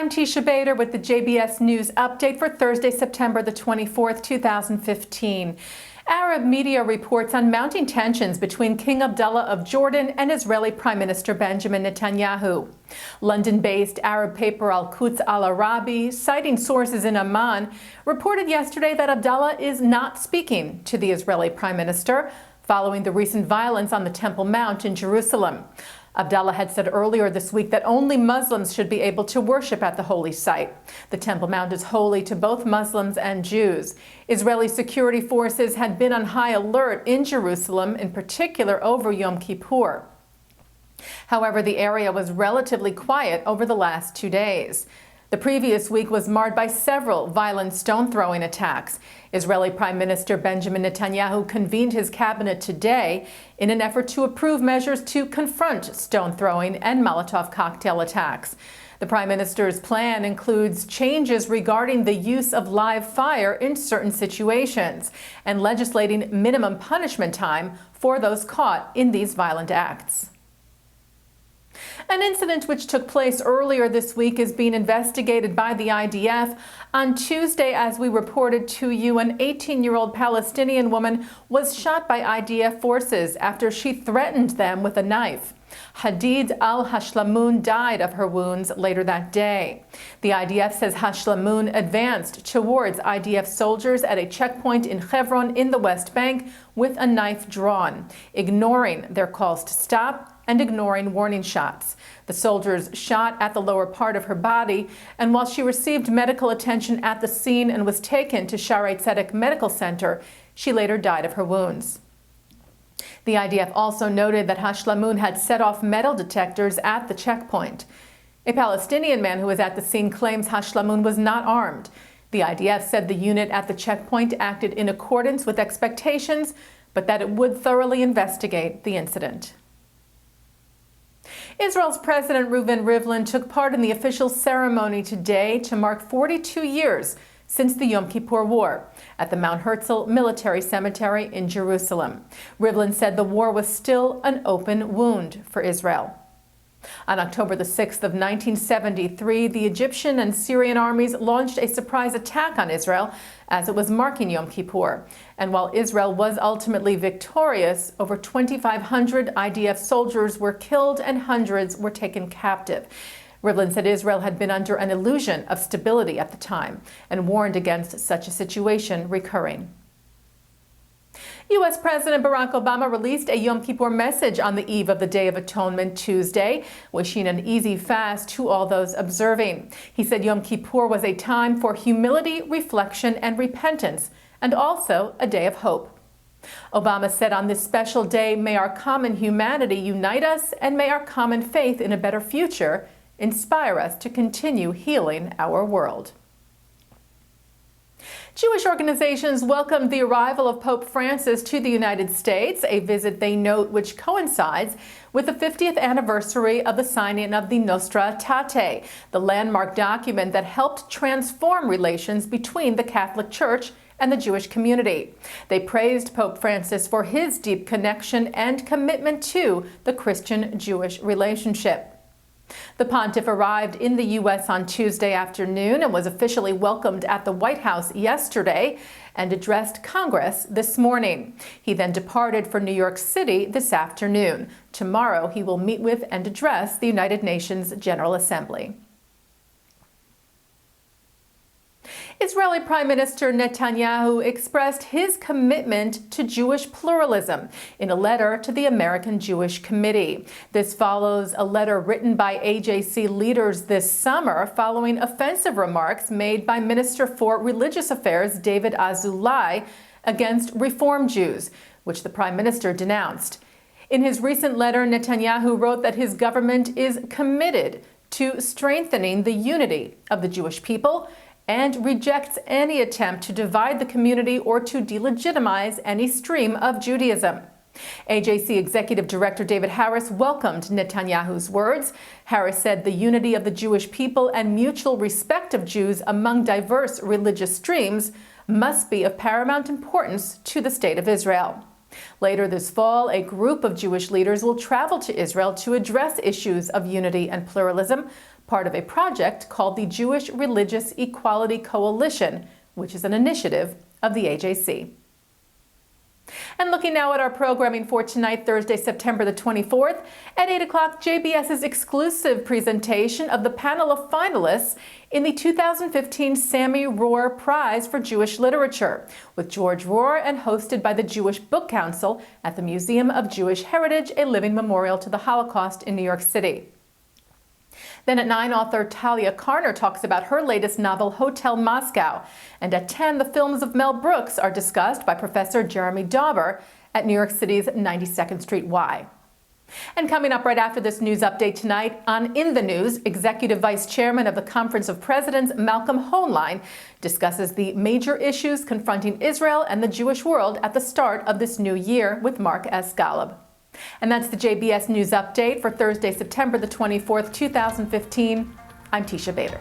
I'm Teisha Bader with the JBS News Update for Thursday, September the 24th, 2015. Arab media reports on mounting tensions between King Abdullah of Jordan and Israeli Prime Minister Benjamin Netanyahu. London-based Arab paper Al-Quds Al-Arabi, citing sources in Amman, reported yesterday that Abdullah is not speaking to the Israeli Prime Minister following the recent violence on the Temple Mount in Jerusalem. Abdullah had said earlier this week that only Muslims should be able to worship at the holy site. The Temple Mount is holy to both Muslims and Jews. Israeli security forces had been on high alert in Jerusalem, in particular over Yom Kippur. However, the area was relatively quiet over the last 2 days. The previous week was marred by several violent stone-throwing attacks. Israeli Prime Minister Benjamin Netanyahu convened his cabinet today in an effort to approve measures to confront stone-throwing and Molotov cocktail attacks. The Prime Minister's plan includes changes regarding the use of live fire in certain situations and legislating minimum punishment time for those caught in these violent acts. An incident which took place earlier this week is being investigated by the IDF. On Tuesday, as we reported to you, an 18-year-old Palestinian woman was shot by IDF forces after she threatened them with a knife. Hadid al-Hashlamoon died of her wounds later that day. The IDF says Hashlamoon advanced towards IDF soldiers at a checkpoint in Hebron in the West Bank with a knife drawn, ignoring their calls to stop and ignoring warning shots. The soldiers shot at the lower part of her body, and while she received medical attention at the scene and was taken to Shaarei Tzedek Medical Center, she later died of her wounds. The IDF also noted that Hashlamoon had set off metal detectors at the checkpoint. A Palestinian man who was at the scene claims Hashlamoon was not armed. The IDF said the unit at the checkpoint acted in accordance with expectations, but that it would thoroughly investigate the incident. Israel's President Reuven Rivlin took part in the official ceremony today to mark 42 years since the Yom Kippur War at the Mount Herzl Military Cemetery in Jerusalem. Rivlin said the war was still an open wound for Israel. On October the 6th of 1973, the Egyptian and Syrian armies launched a surprise attack on Israel as it was marking Yom Kippur. And while Israel was ultimately victorious, over 2,500 IDF soldiers were killed and hundreds were taken captive. Rivlin said Israel had been under an illusion of stability at the time and warned against such a situation recurring. U.S. President Barack Obama released a Yom Kippur message on the eve of the Day of Atonement Tuesday, wishing an easy fast to all those observing. He said Yom Kippur was a time for humility, reflection, and repentance, and also a day of hope. Obama said on this special day, may our common humanity unite us, and may our common faith in a better future inspire us to continue healing our world. Jewish organizations welcomed the arrival of Pope Francis to the United States, a visit they note which coincides with the 50th anniversary of the signing of the Nostra Aetate, the landmark document that helped transform relations between the Catholic Church and the Jewish community. They praised Pope Francis for his deep connection and commitment to the Christian-Jewish relationship. The pontiff arrived in the U.S. on Tuesday afternoon and was officially welcomed at the White House yesterday and addressed Congress this morning. He then departed for New York City this afternoon. Tomorrow, he will meet with and address the United Nations General Assembly. Israeli Prime Minister Netanyahu expressed his commitment to Jewish pluralism in a letter to the American Jewish Committee. This follows a letter written by AJC leaders this summer following offensive remarks made by Minister for Religious Affairs David Azulai against Reform Jews, which the Prime Minister denounced. In his recent letter, Netanyahu wrote that his government is committed to strengthening the unity of the Jewish people and rejects any attempt to divide the community or to delegitimize any stream of Judaism. AJC Executive Director David Harris welcomed Netanyahu's words. Harris said the unity of the Jewish people and mutual respect of Jews among diverse religious streams must be of paramount importance to the State of Israel. Later this fall, a group of Jewish leaders will travel to Israel to address issues of unity and pluralism, part of a project called the Jewish Religious Equality Coalition, which is an initiative of the AJC. And looking now at our programming for tonight, Thursday, September the 24th, at 8 o'clock, JBS's exclusive presentation of the panel of finalists in the 2015 Sammy Rohr Prize for Jewish Literature, with George Rohr and hosted by the Jewish Book Council at the Museum of Jewish Heritage, a living memorial to the Holocaust in New York City. Then at 9, author Talia Karner talks about her latest novel, Hotel Moscow. And at 10, the films of Mel Brooks are discussed by Professor Jeremy Dauber at New York City's 92nd Street Y. And coming up right after this news update tonight on In the News, Executive Vice Chairman of the Conference of Presidents, Malcolm Hoenlein, discusses the major issues confronting Israel and the Jewish world at the start of this new year with Mark S. Golub. And that's the JBS News Update for Thursday, September the 24th, 2015. I'm Teisha Bader.